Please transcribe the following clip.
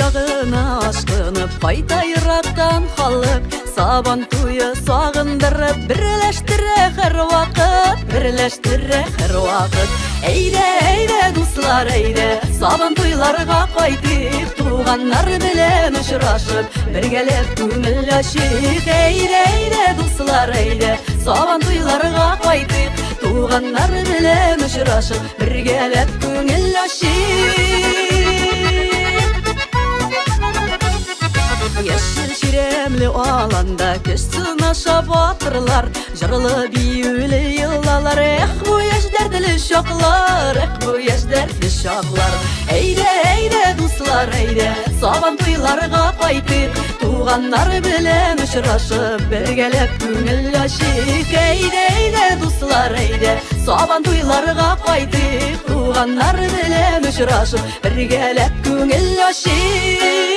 ягына ашкынып, кайта ерактан халык сабан туйы сагындырып, берләштерә һәр вакыт, берләштерә һәр вакыт. Әйдә, дуслар, әйдә, сабан туйларга кайтыйк, туганнар белән очрашып, бергәләп күңел ачыйк. Әйдә, дуслар, әйдә, сабан туйларга кайтыйк, туганнар белән очрашып, бергәләп күңел ачыйк. Яшел чиремле аланда көчсүн аша батырлар, жырлы биюле йыллалар. Эх, бу яшь дәртле чаклар, эх, бу яшь дәртле чаклар. Әйдә, дуслар, әйдә, сабан туйларга кайтыйк, туганнар белән очрашып, бергәләп күңел ачыйк. Әйдә, дуслар, әйдә, сабан туйларга кайтыйк, туганнар белән очрашып, бергәләп күңел ачыйк.